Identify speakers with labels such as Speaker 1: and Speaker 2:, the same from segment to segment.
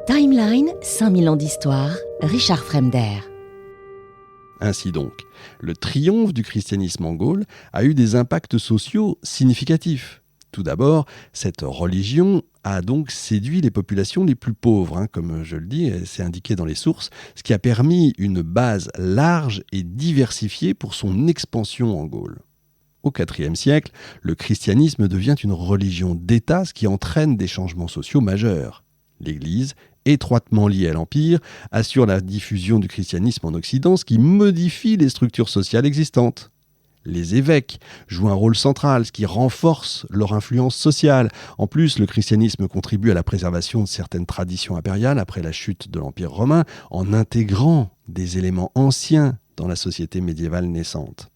Speaker 1: Timeline, 5000 ans d'histoire, Richard Fremder.
Speaker 2: Ainsi donc, le triomphe du christianisme en Gaule a eu des impacts sociaux significatifs. Tout d'abord, cette religion a donc séduit les populations les plus pauvres, comme je le dis, c'est indiqué dans les sources, ce qui a permis une base large et diversifiée pour son expansion en Gaule. Au IVe siècle, le christianisme devient une religion d'État, ce qui entraîne des changements sociaux majeurs. L'Église, étroitement liée à l'Empire, assure la diffusion du christianisme en Occident, ce qui modifie les structures sociales existantes. Les évêques jouent un rôle central, ce qui renforce leur influence sociale. En plus, le christianisme contribue à la préservation de certaines traditions impériales après la chute de l'Empire romain, en intégrant des éléments anciens dans la société médiévale naissante.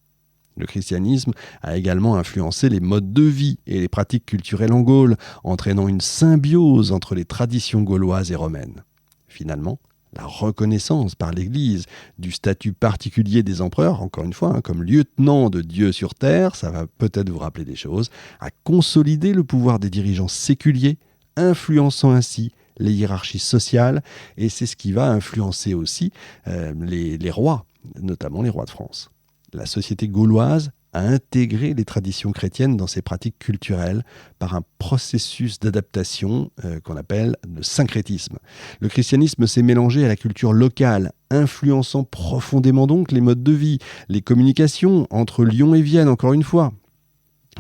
Speaker 2: Le christianisme a également influencé les modes de vie et les pratiques culturelles en Gaule, entraînant une symbiose entre les traditions gauloises et romaines. Finalement, la reconnaissance par l'Église du statut particulier des empereurs, encore une fois, comme lieutenant de Dieu sur terre, ça va peut-être vous rappeler des choses, a consolidé le pouvoir des dirigeants séculiers, influençant ainsi les hiérarchies sociales, et c'est ce qui va influencer aussi les rois, notamment les rois de France. La société gauloise a intégré les traditions chrétiennes dans ses pratiques culturelles par un processus d'adaptation qu'on appelle le syncrétisme. Le christianisme s'est mélangé à la culture locale, influençant profondément donc les modes de vie. Les communications entre Lyon et Vienne, encore une fois,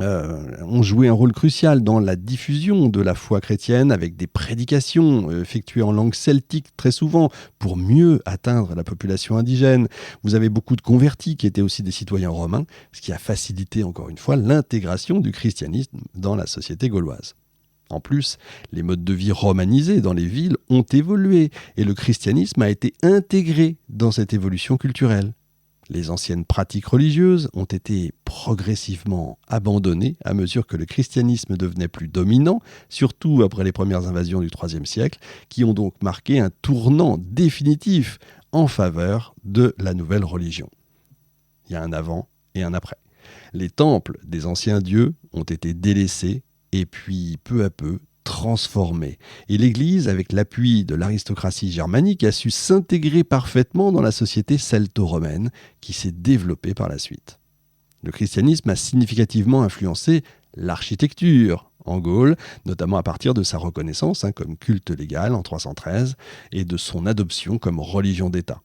Speaker 2: ont joué un rôle crucial dans la diffusion de la foi chrétienne avec des prédications effectuées en langue celtique très souvent pour mieux atteindre la population indigène. Vous avez beaucoup de convertis qui étaient aussi des citoyens romains, ce qui a facilité encore une fois l'intégration du christianisme dans la société gauloise. En plus, les modes de vie romanisés dans les villes ont évolué et le christianisme a été intégré dans cette évolution culturelle. Les anciennes pratiques religieuses ont été progressivement abandonnées à mesure que le christianisme devenait plus dominant, surtout après les premières invasions du IIIe siècle, qui ont donc marqué un tournant définitif en faveur de la nouvelle religion. Il y a un avant et un après. Les temples des anciens dieux ont été délaissés et puis peu à peu transformée. Et l'Église, avec l'appui de l'aristocratie germanique, a su s'intégrer parfaitement dans la société celto-romaine qui s'est développée par la suite. Le christianisme a significativement influencé l'architecture en Gaule, notamment à partir de sa reconnaissance comme culte légal en 313 et de son adoption comme religion d'État.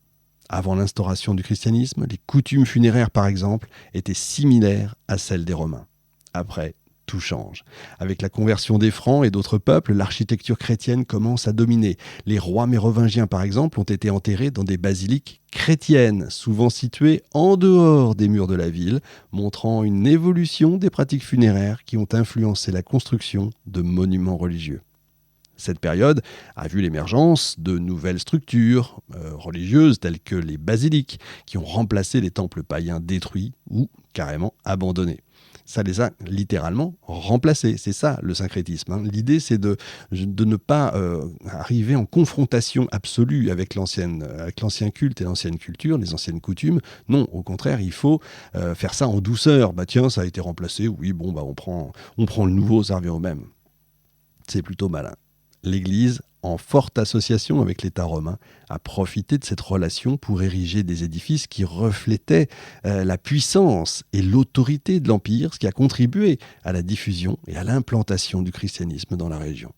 Speaker 2: Avant l'instauration du christianisme, les coutumes funéraires, par exemple, étaient similaires à celles des Romains. Après, tout change. Avec la conversion des Francs et d'autres peuples, l'architecture chrétienne commence à dominer. Les rois mérovingiens, par exemple, ont été enterrés dans des basiliques chrétiennes, souvent situées en dehors des murs de la ville, montrant une évolution des pratiques funéraires qui ont influencé la construction de monuments religieux. Cette période a vu l'émergence de nouvelles structures religieuses telles que les basiliques, qui ont remplacé les temples païens détruits ou carrément abandonnés. Ça les a littéralement remplacés. C'est ça le syncrétisme. L'idée, c'est de ne pas arriver en confrontation absolue avec l'ancien culte et l'ancienne culture, les anciennes coutumes. Non, au contraire, il faut faire ça en douceur. Tiens, ça a été remplacé. Oui, on prend le nouveau, ça revient au même. C'est plutôt malin. L'Église, en forte association avec l'État romain, a profité de cette relation pour ériger des édifices qui reflétaient la puissance et l'autorité de l'Empire, ce qui a contribué à la diffusion et à l'implantation du christianisme dans la région.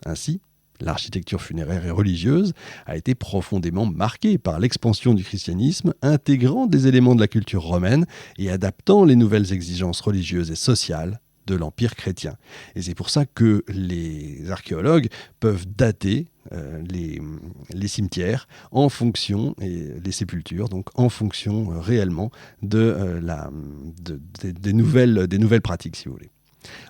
Speaker 2: Ainsi, l'architecture funéraire et religieuse a été profondément marquée par l'expansion du christianisme, intégrant des éléments de la culture romaine et adaptant les nouvelles exigences religieuses et sociales de l'Empire chrétien. Et c'est pour ça que les archéologues peuvent dater les cimetières en fonction, et les sépultures, donc en fonction réellement des nouvelles pratiques, si vous voulez.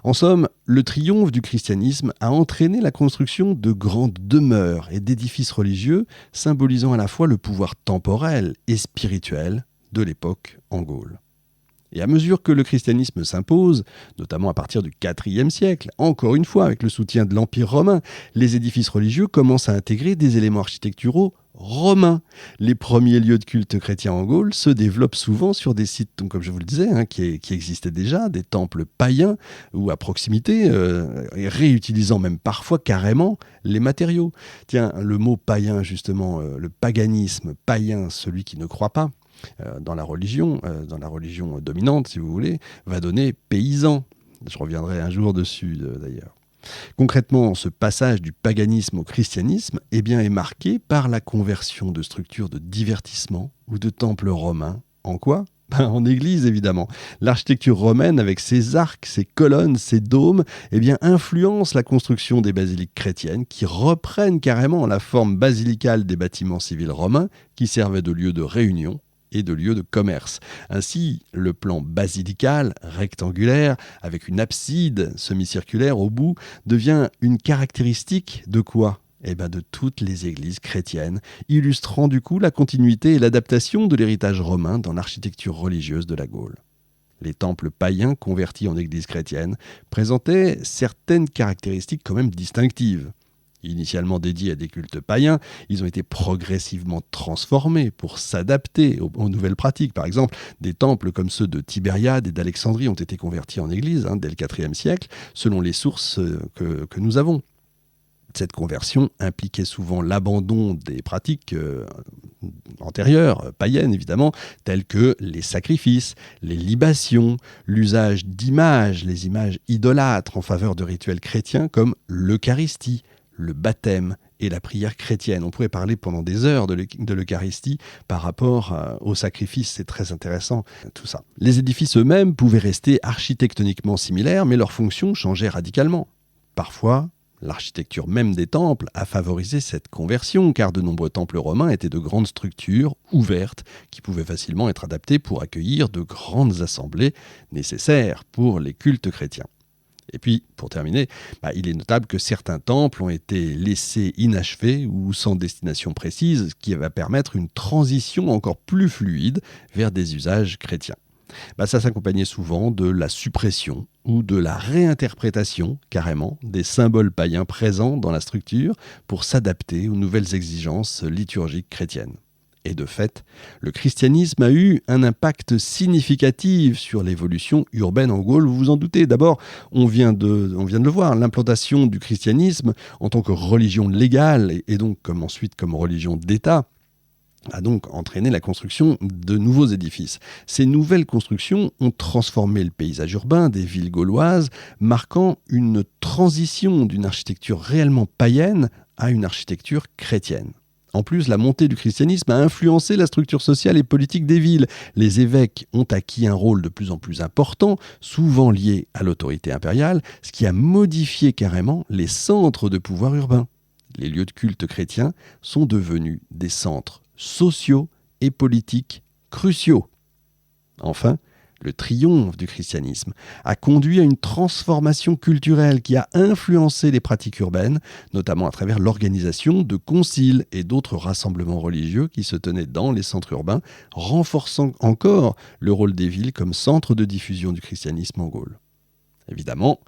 Speaker 2: En somme, le triomphe du christianisme a entraîné la construction de grandes demeures et d'édifices religieux, symbolisant à la fois le pouvoir temporel et spirituel de l'époque en Gaule. Et à mesure que le christianisme s'impose, notamment à partir du IVe siècle, encore une fois avec le soutien de l'Empire romain, les édifices religieux commencent à intégrer des éléments architecturaux romains. Les premiers lieux de culte chrétien en Gaule se développent souvent sur des sites, donc, comme je vous le disais, qui existaient déjà, des temples païens ou à proximité, réutilisant même parfois carrément les matériaux. Tiens, le mot païen justement, le paganisme païen, celui qui ne croit pas, dans la religion dominante, si vous voulez, va donner paysan. Je reviendrai un jour dessus, d'ailleurs. Concrètement, ce passage du paganisme au christianisme est marqué par la conversion de structures de divertissement ou de temples romains. En quoi ? En église, évidemment. L'architecture romaine, avec ses arcs, ses colonnes, ses dômes, influence la construction des basiliques chrétiennes qui reprennent carrément la forme basilicale des bâtiments civils romains qui servaient de lieu de réunion et de lieux de commerce. Ainsi, le plan basilical, rectangulaire, avec une abside semi-circulaire au bout, devient une caractéristique de quoi ? De toutes les églises chrétiennes, illustrant du coup la continuité et l'adaptation de l'héritage romain dans l'architecture religieuse de la Gaule. Les temples païens convertis en églises chrétiennes présentaient certaines caractéristiques quand même distinctives. Initialement dédiés à des cultes païens, ils ont été progressivement transformés pour s'adapter aux nouvelles pratiques. Par exemple, des temples comme ceux de Tibériade et d'Alexandrie ont été convertis en église dès le IVe siècle, selon les sources que nous avons. Cette conversion impliquait souvent l'abandon des pratiques antérieures, païennes évidemment, telles que les sacrifices, les libations, l'usage d'images, les images idolâtres en faveur de rituels chrétiens comme l'Eucharistie, le baptême et la prière chrétienne. On pourrait parler pendant des heures de l'Eucharistie par rapport au sacrifice, c'est très intéressant tout ça. Les édifices eux-mêmes pouvaient rester architectoniquement similaires, mais leur fonction changeait radicalement. Parfois, l'architecture même des temples a favorisé cette conversion, car de nombreux temples romains étaient de grandes structures ouvertes qui pouvaient facilement être adaptées pour accueillir de grandes assemblées nécessaires pour les cultes chrétiens. Et puis, pour terminer, il est notable que certains temples ont été laissés inachevés ou sans destination précise, ce qui va permettre une transition encore plus fluide vers des usages chrétiens. Ça s'accompagnait souvent de la suppression ou de la réinterprétation, carrément, des symboles païens présents dans la structure pour s'adapter aux nouvelles exigences liturgiques chrétiennes. Et de fait, le christianisme a eu un impact significatif sur l'évolution urbaine en Gaule. Vous vous en doutez, d'abord, on vient de le voir, l'implantation du christianisme en tant que religion légale et donc ensuite comme religion d'État a donc entraîné la construction de nouveaux édifices. Ces nouvelles constructions ont transformé le paysage urbain des villes gauloises, marquant une transition d'une architecture réellement païenne à une architecture chrétienne. En plus, la montée du christianisme a influencé la structure sociale et politique des villes. Les évêques ont acquis un rôle de plus en plus important, souvent lié à l'autorité impériale, ce qui a modifié carrément les centres de pouvoir urbain. Les lieux de culte chrétiens sont devenus des centres sociaux et politiques cruciaux. Enfin, le triomphe du christianisme a conduit à une transformation culturelle qui a influencé les pratiques urbaines, notamment à travers l'organisation de conciles et d'autres rassemblements religieux qui se tenaient dans les centres urbains, renforçant encore le rôle des villes comme centre de diffusion du christianisme en Gaule. Évidemment,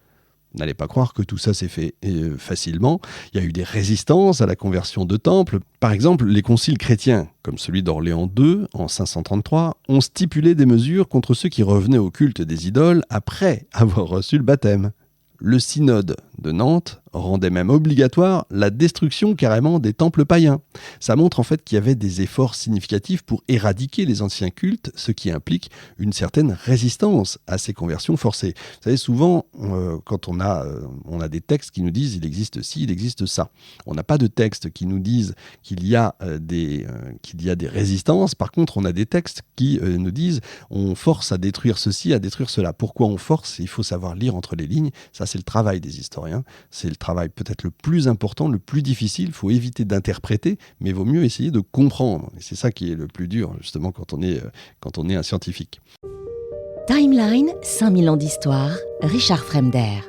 Speaker 2: n'allez pas croire que tout ça s'est fait facilement. Il y a eu des résistances à la conversion de temples. Par exemple, les conciles chrétiens, comme celui d'Orléans II en 533, ont stipulé des mesures contre ceux qui revenaient au culte des idoles après avoir reçu le baptême. Le synode de Nantes rendait même obligatoire la destruction carrément des temples païens. Ça montre en fait qu'il y avait des efforts significatifs pour éradiquer les anciens cultes, ce qui implique une certaine résistance à ces conversions forcées. Vous savez, souvent, quand on a des textes qui nous disent il existe ci, il existe ça. On n'a pas de textes qui nous disent qu'il y a des résistances. Par contre, on a des textes qui nous disent on force à détruire ceci, à détruire cela. Pourquoi on force ? Il faut savoir lire entre les lignes. Ça, c'est le travail des historiens. C'est le travail peut-être le plus important, le plus difficile. Il faut éviter d'interpréter, mais il vaut mieux essayer de comprendre. Et c'est ça qui est le plus dur, justement, quand on est un scientifique.
Speaker 1: Timeline, 5000 ans d'histoire, Richard Fremder.